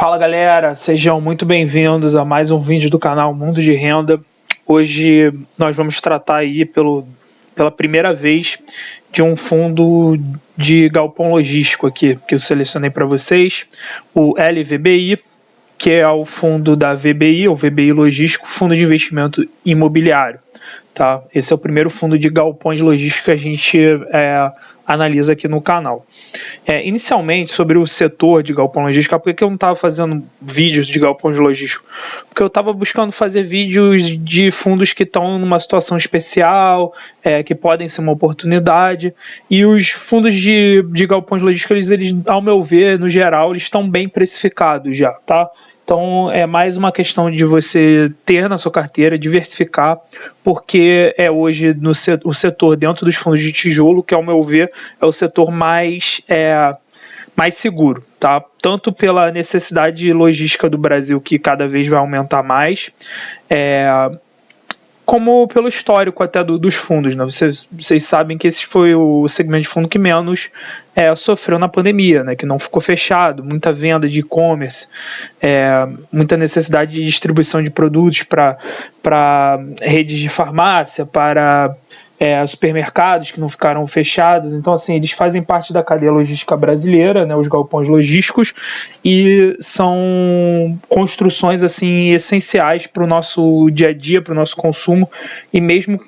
Fala galera, sejam muito bem-vindos a mais um vídeo do canal Mundo de Renda. Hoje nós vamos tratar aí pela primeira vez de um fundo de galpão logístico aqui, que eu selecionei para vocês, o LVBI, que é o fundo da VBI, ou VBI Logístico, Fundo de Investimento Imobiliário. Tá? Esse é o primeiro fundo de galpões logísticos que a gente analisa aqui no canal. Inicialmente, sobre o setor de galpão logístico, por que eu não estava fazendo vídeos de galpões logísticos? Porque eu estava buscando fazer vídeos de fundos que estão numa situação especial, que podem ser uma oportunidade, e os fundos de galpões logísticos, eles, ao meu ver, no geral, eles estão bem precificados já, tá? Então, é mais uma questão de você ter na sua carteira, diversificar, porque hoje o setor dentro dos fundos de tijolo, que ao meu ver é o setor mais seguro, tá? Tanto pela necessidade logística do Brasil, que cada vez vai aumentar mais, como pelo histórico até dos fundos, né? Vocês sabem que esse foi o segmento de fundo que menos sofreu na pandemia, né? Que não ficou fechado, muita venda de e-commerce, muita necessidade de distribuição de produtos para redes de farmácia, para supermercados que não ficaram fechados. Então, assim, eles fazem parte da cadeia logística brasileira, né, os galpões logísticos, e são construções assim essenciais para o nosso dia a dia, para o nosso consumo, e mesmo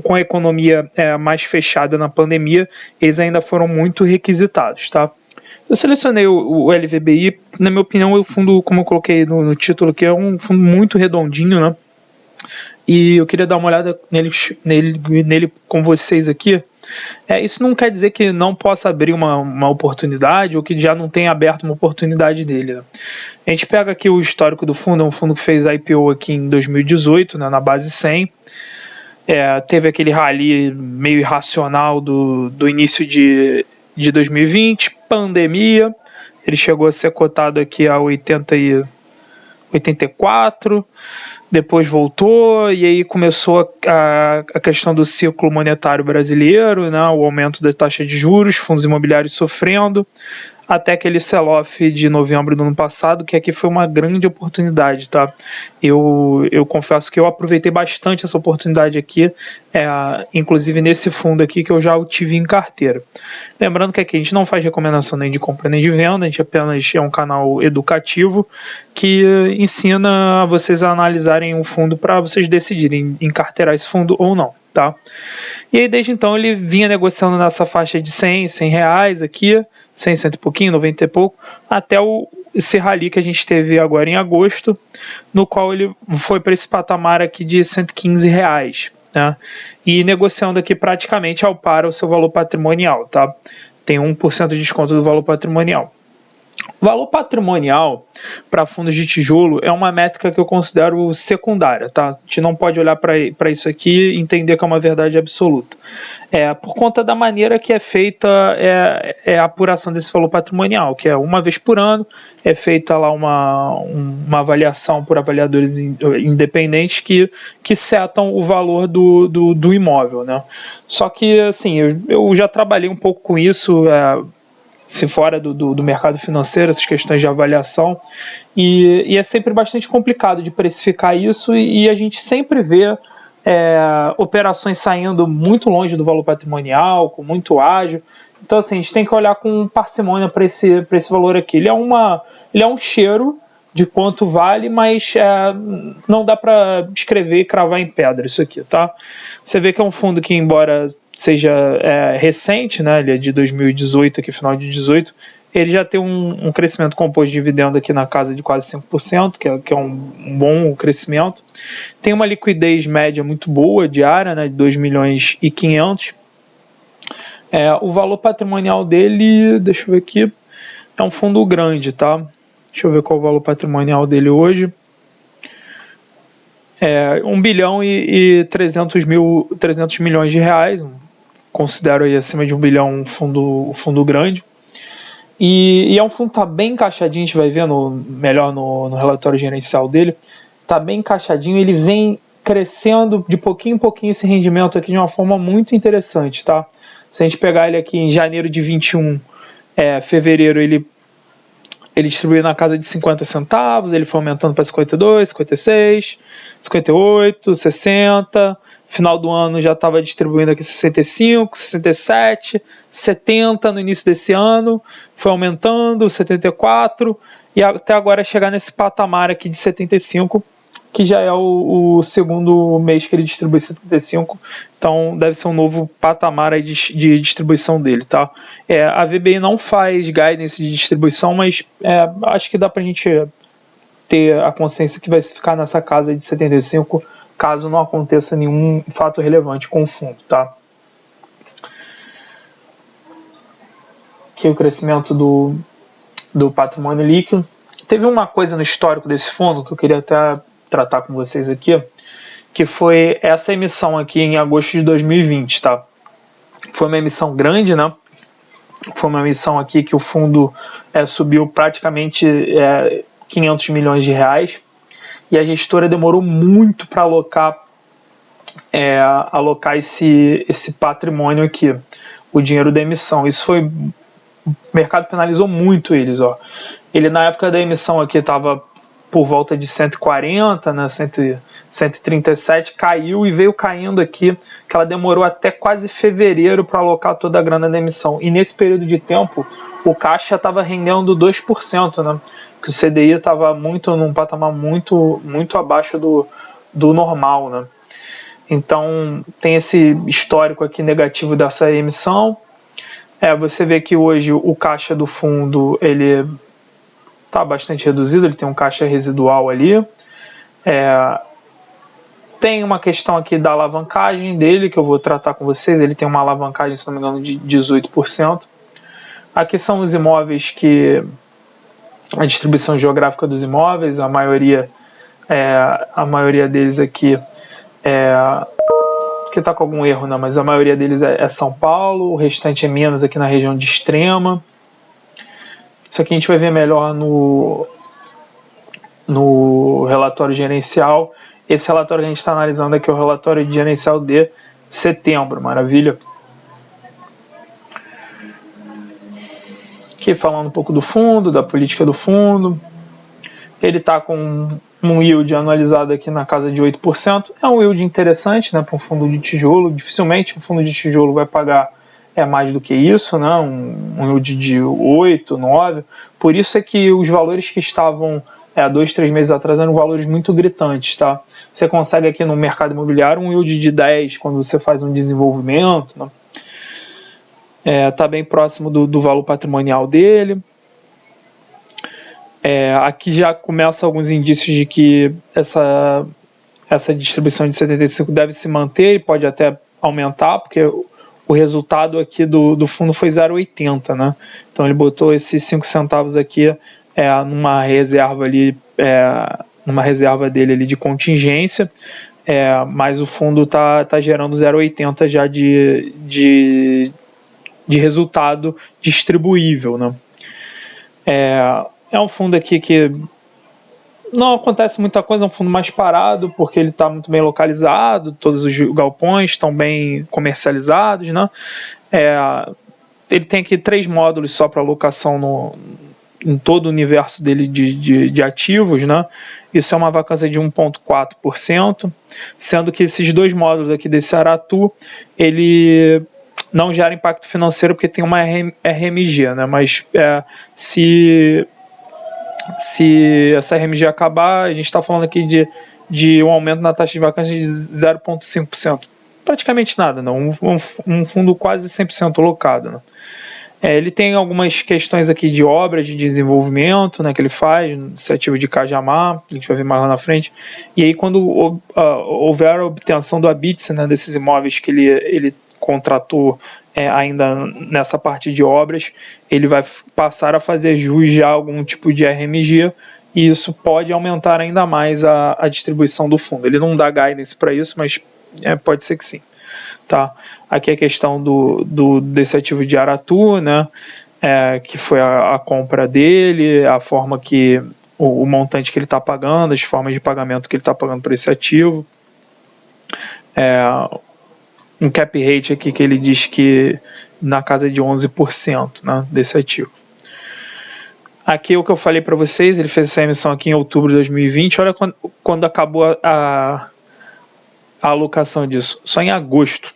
com a economia mais fechada na pandemia, eles ainda foram muito requisitados, tá? Eu selecionei o LVBI, na minha opinião, o fundo, como eu coloquei no título aqui, é um fundo muito redondinho, né? E eu queria dar uma olhada nele com vocês aqui. Isso não quer dizer que não possa abrir uma oportunidade ou que já não tenha aberto uma oportunidade dele, né? A gente pega aqui o histórico do fundo, é um fundo que fez IPO aqui em 2018, né, na base 100. Teve aquele rally meio irracional do início de 2020, pandemia. Ele chegou a ser cotado aqui a 84, depois voltou, e aí começou a questão do ciclo monetário brasileiro, né, o aumento da taxa de juros, fundos imobiliários sofrendo, até aquele sell-off de novembro do ano passado, que aqui foi uma grande oportunidade, tá? Eu confesso que eu aproveitei bastante essa oportunidade aqui, inclusive nesse fundo aqui que eu já o tive em carteira. Lembrando que aqui a gente não faz recomendação nem de compra nem de venda, a gente apenas é um canal educativo que ensina vocês a analisarem um fundo para vocês decidirem encarteirar esse fundo ou não, tá? E aí desde então ele vinha negociando nessa faixa de 100 reais aqui, 100 e pouquinho, 90 e pouco, até esse rally que a gente teve agora em agosto, no qual ele foi para esse patamar aqui de 115 reais, né? E negociando aqui praticamente ao par o seu valor patrimonial, tá? Tem 1% de desconto do valor patrimonial. O valor patrimonial para fundos de tijolo é uma métrica que eu considero secundária, tá? A gente não pode olhar para isso aqui e entender que é uma verdade absoluta. Por conta da maneira que é feita a apuração desse valor patrimonial, que é uma vez por ano, é feita lá uma avaliação por avaliadores independentes que setam o valor do imóvel, né? Só que, assim, eu já trabalhei um pouco com isso, se fora do mercado financeiro, essas questões de avaliação, e é sempre bastante complicado de precificar isso, e a gente sempre vê operações saindo muito longe do valor patrimonial, com muito ágio. Então, assim, a gente tem que olhar com parcimônia para esse valor aqui. Ele é um cheiro de quanto vale, mas não dá para descrever e cravar em pedra isso aqui, tá? Você vê que é um fundo que, embora seja recente, né, ele é de 2018, aqui final de 18, ele já tem um crescimento composto de dividendo aqui na casa de quase 5%, que é um bom crescimento. Tem uma liquidez média muito boa, diária, né, de 2 milhões e 500. O valor patrimonial dele, deixa eu ver aqui, é um fundo grande, tá? Deixa eu ver qual é o valor patrimonial dele hoje. 1 bilhão e 300 milhões de reais. Considero aí acima de 1 bilhão um fundo grande. E é um fundo que está bem encaixadinho, a gente vai ver melhor no relatório gerencial dele. Está bem encaixadinho, ele vem crescendo de pouquinho em pouquinho esse rendimento aqui de uma forma muito interessante, tá? Se a gente pegar ele aqui em janeiro de 21, fevereiro ele ele distribuía na casa de 50 centavos, ele foi aumentando para 52, 56, 58, 60, final do ano já estava distribuindo aqui 65, 67, 70 no início desse ano, foi aumentando, 74, e até agora chegar nesse patamar aqui de 75, que já é o segundo mês que ele distribui 75, então deve ser um novo patamar aí de distribuição dele, tá? A VBI não faz guidance de distribuição, mas acho que dá pra gente ter a consciência que vai ficar nessa casa de 75, caso não aconteça nenhum fato relevante com o fundo, tá? Aqui o crescimento do patrimônio líquido. Teve uma coisa no histórico desse fundo que eu queria até tratar com vocês aqui, que foi essa emissão aqui em agosto de 2020, tá? Foi uma emissão grande, né? Foi uma emissão aqui que o fundo subiu praticamente 500 milhões de reais, e a gestora demorou muito para alocar esse patrimônio aqui, o dinheiro da emissão. Isso foi... O mercado penalizou muito eles, ó. Ele na época da emissão aqui estava por volta de 140, né, 137, caiu e veio caindo aqui, que ela demorou até quase fevereiro para alocar toda a grana da emissão. E nesse período de tempo, o caixa estava rendendo 2%, né, que o CDI estava num patamar muito abaixo do normal, né. Então, tem esse histórico aqui negativo dessa emissão. Você vê que hoje o caixa do fundo, ele está bastante reduzido, ele tem um caixa residual ali. Tem uma questão aqui da alavancagem dele, que eu vou tratar com vocês. Ele tem uma alavancagem, se não me engano, de 18%. Aqui são os imóveis a distribuição geográfica dos imóveis, a maioria deles aqui que está com algum erro, né? Mas a maioria deles é São Paulo, o restante é Minas, aqui na região de Extrema. Isso aqui a gente vai ver melhor no relatório gerencial. Esse relatório que a gente está analisando aqui é o relatório gerencial de setembro, maravilha? Aqui falando um pouco do fundo, da política do fundo. Ele está com um yield anualizado aqui na casa de 8%. É um yield interessante, né, para um fundo de tijolo. Dificilmente um fundo de tijolo vai pagar mais do que isso, né, um yield de 8, 9. Por isso é que os valores que estavam há 2, 3 meses atrás eram valores muito gritantes, tá? Você consegue aqui no mercado imobiliário um yield de 10 quando você faz um desenvolvimento, né? Tá bem próximo do valor patrimonial dele. Aqui já começa alguns indícios de que essa distribuição de 75 deve se manter e pode até aumentar, porque o resultado aqui do fundo foi 0,80, né? Então ele botou esses 5 centavos aqui numa reserva ali, numa reserva dele ali de contingência, mas o fundo tá gerando 0,80 já de resultado distribuível, né? É um fundo aqui que não acontece muita coisa, é um fundo mais parado, porque ele está muito bem localizado, todos os galpões estão bem comercializados, né? Ele tem aqui 3 módulos só para alocação em todo o universo dele de ativos, né? Isso é uma vacância de 1,4%, sendo que esses 2 módulos aqui desse Aratu, ele não gera impacto financeiro porque tem uma RMG, né? Mas se essa RMG acabar, a gente está falando aqui de um aumento na taxa de vacância de 0,5%. Praticamente nada, não. Um fundo quase 100% alocado, né? Ele tem algumas questões aqui de obras de desenvolvimento, né, que ele faz, iniciativa de Cajamar, a gente vai ver mais lá na frente. E aí, quando houver a obtenção do habite, né, desses imóveis que ele contratou ainda nessa parte de obras, ele vai passar a fazer jus já a algum tipo de RMG, e isso pode aumentar ainda mais a distribuição do fundo. Ele não dá guidance para isso, mas pode ser que sim. Tá? Aqui a questão desse ativo de Aratu, né, que foi a compra dele, a forma que o montante que ele está pagando, as formas de pagamento que ele está pagando por esse ativo. Um cap rate aqui que ele diz que na casa de 11%, né, desse ativo. Aqui o que eu falei para vocês, ele fez essa emissão aqui em outubro de 2020, olha quando acabou a alocação disso, só em agosto.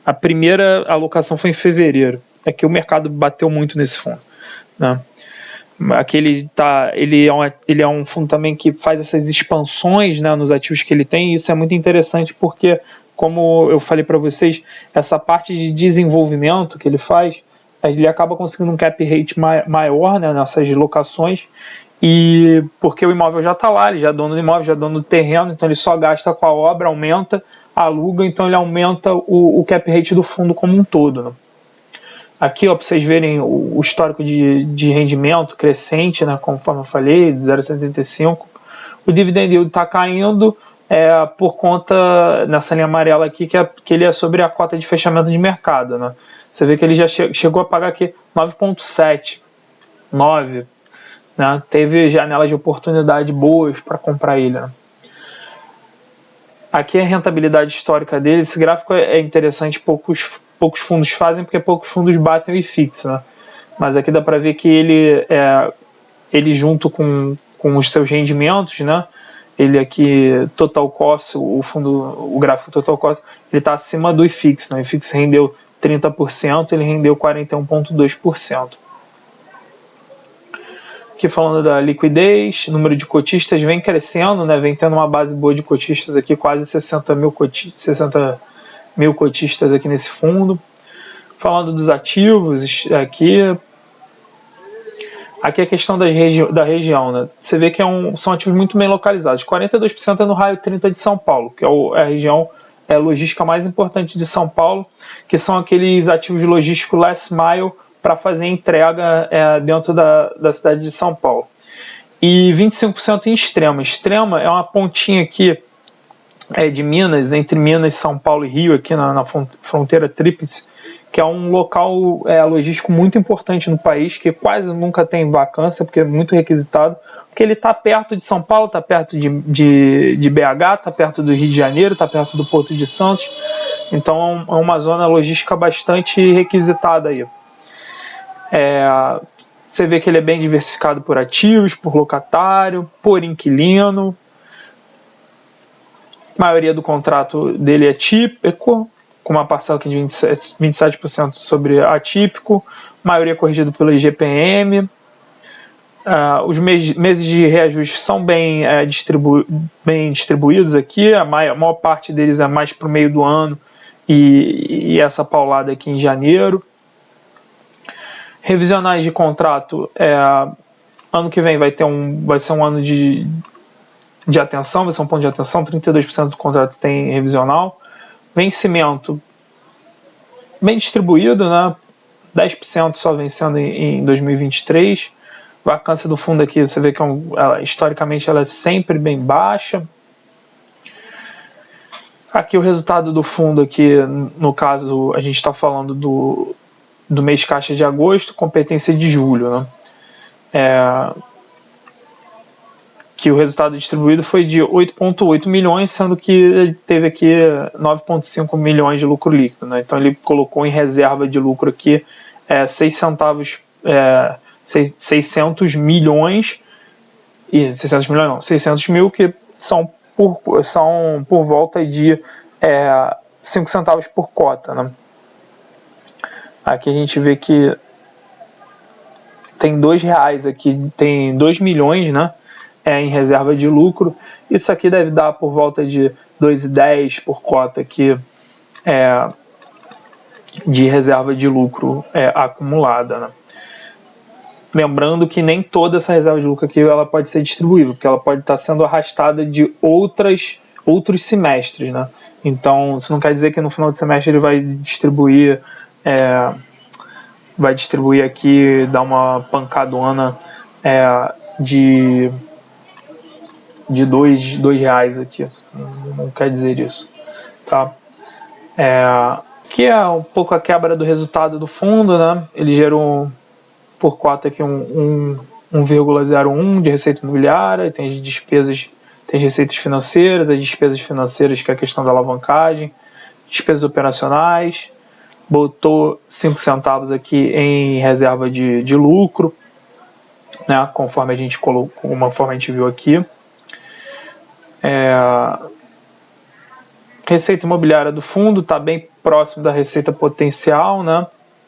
A primeira alocação foi em fevereiro. É que o mercado bateu muito nesse fundo, né? Aqui ele é um fundo também que faz essas expansões, né, nos ativos que ele tem, e isso é muito interessante porque, como eu falei para vocês, essa parte de desenvolvimento que ele faz, ele acaba conseguindo um cap rate maior, né, nessas locações, e porque o imóvel já está lá, ele já é dono do imóvel, já é dono do terreno, então ele só gasta com a obra, aumenta, aluga, então ele aumenta o cap rate do fundo como um todo, né? Aqui, para vocês verem o histórico de rendimento crescente, né, conforme eu falei, 0,75. O dividend yield está caindo por conta, nessa linha amarela aqui, que ele é sobre a cota de fechamento de mercado, né? Você vê que ele já chegou a pagar aqui 9,7, 9, né? Teve janelas de oportunidade boas para comprar ele, né? Aqui é a rentabilidade histórica dele. Esse gráfico é interessante, poucos fundos fazem, porque poucos fundos batem o IFIX, né? Mas aqui dá para ver que ele junto com os seus rendimentos, né? Ele aqui, total cost, o gráfico total cost, ele está acima do IFIX, né? O IFIX rendeu 30%, ele rendeu 41,2%. Aqui falando da liquidez, número de cotistas vem crescendo, né? Vem tendo uma base boa de cotistas aqui, quase 60 mil cotistas aqui nesse fundo. Falando dos ativos, aqui a questão da região, né? Você vê que são ativos muito bem localizados. 42% é no raio 30 de São Paulo, que é a região logística mais importante de São Paulo, que são aqueles ativos logísticos last mile para fazer entrega dentro da cidade de São Paulo. E 25% em Extrema. Extrema é uma pontinha aqui de Minas, entre Minas, São Paulo e Rio, aqui na fronteira tríplice, que é um local logístico muito importante no país, que quase nunca tem vacância, porque é muito requisitado, porque ele está perto de São Paulo, está perto de BH, está perto do Rio de Janeiro, está perto do Porto de Santos, então é uma zona logística bastante requisitada aí. Você vê que ele é bem diversificado por ativos, por locatário, por inquilino. A maioria do contrato dele é típico, com uma parcela aqui de 27% sobre atípico, maioria corrigido pelo IGPM. Os meses de reajuste são bem distribuídos aqui, a maior parte deles é mais para o meio do ano e essa paulada aqui em janeiro. Revisionais de contrato, ano que vem vai ser um ano de atenção, vai ser um ponto de atenção, 32% do contrato tem revisional. Vencimento bem distribuído, né? 10% só vencendo em 2023. Vacância do fundo aqui, você vê que historicamente ela é sempre bem baixa. Aqui o resultado do fundo aqui, no caso, a gente está falando do mês caixa de agosto, competência de julho, né? Que o resultado distribuído foi de 8,8 milhões, sendo que ele teve aqui 9,5 milhões de lucro líquido, né? Então ele colocou em reserva de lucro aqui 600 milhões, e 600 milhões não, 600 mil, que são por volta de 5 centavos por cota, né? Aqui a gente vê que tem R$2 aqui, tem 2 milhões, né? Em reserva de lucro. Isso aqui deve dar por volta de 2,10 por cota aqui, de reserva de lucro acumulada, né? Lembrando que nem toda essa reserva de lucro aqui ela pode ser distribuível, porque ela pode estar sendo arrastada de outros semestres, né? Então, isso não quer dizer que no final do semestre ele vai distribuir aqui, dar uma pancadona de R$2 aqui, não quer dizer isso, tá? Aqui é um pouco a quebra do resultado do fundo, né? Ele gerou por cota aqui 1,01 de receita imobiliária, tem as despesas, tem as receitas financeiras, as despesas financeiras, que é a questão da alavancagem, despesas operacionais, botou 5 centavos aqui em reserva de lucro, né, conforme a gente colocou, conforme a gente viu aqui. Receita imobiliária do fundo está bem próximo da receita potencial, né?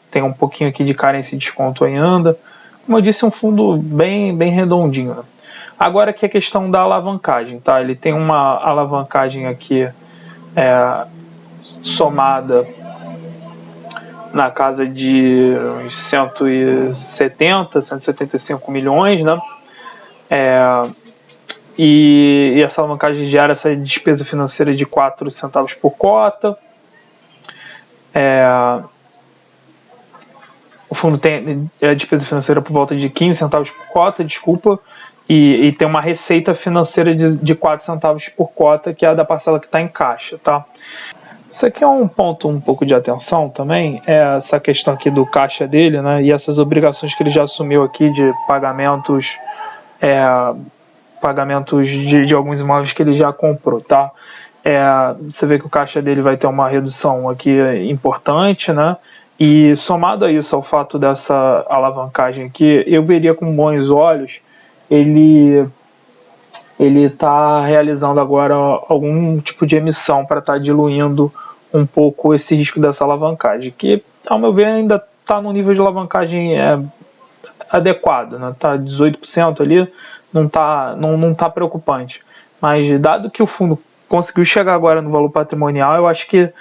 Tem um pouquinho aqui de carência e desconto ainda. Como eu disse, um fundo bem redondinho, né? Agora aqui a questão da alavancagem, tá? Ele tem uma alavancagem aqui somada na casa de uns 175 milhões, né? E essa alavancagem gera essa despesa financeira de 4 centavos por cota. O fundo tem a despesa financeira por volta de 15 centavos por cota, desculpa, e tem uma receita financeira de 4 centavos por cota, que é a da parcela que está em caixa, tá? Isso aqui é um ponto um pouco de atenção também, é essa questão aqui do caixa dele, né, e essas obrigações que ele já assumiu aqui de pagamentos de alguns imóveis que ele já comprou, tá? Você vê que o caixa dele vai ter uma redução aqui importante, né? E somado a isso, ao fato dessa alavancagem aqui, eu veria com bons olhos ele está realizando agora algum tipo de emissão para estar diluindo um pouco esse risco dessa alavancagem, que, ao meu ver, ainda está no nível de alavancagem adequado, né? Tá 18% ali, não tá preocupante. Mas dado que o fundo conseguiu chegar agora no valor patrimonial, eu acho que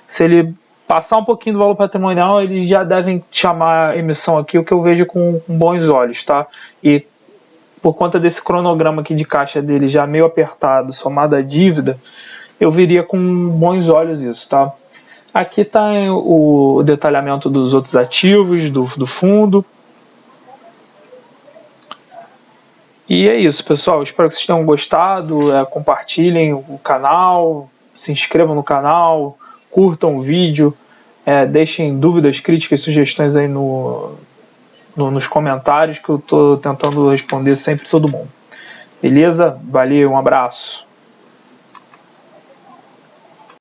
se ele passar um pouquinho do valor patrimonial, eles já devem chamar a emissão aqui, o que eu vejo com bons olhos, tá? E por conta desse cronograma aqui de caixa dele já meio apertado, somado à dívida, eu veria com bons olhos isso, tá? Aqui está o detalhamento dos outros ativos do fundo. E é isso, pessoal. Espero que vocês tenham gostado. Compartilhem o canal, se inscrevam no canal, curtam o vídeo, deixem dúvidas, críticas, sugestões aí nos comentários, que eu estou tentando responder sempre todo mundo. Beleza? Valeu, um abraço.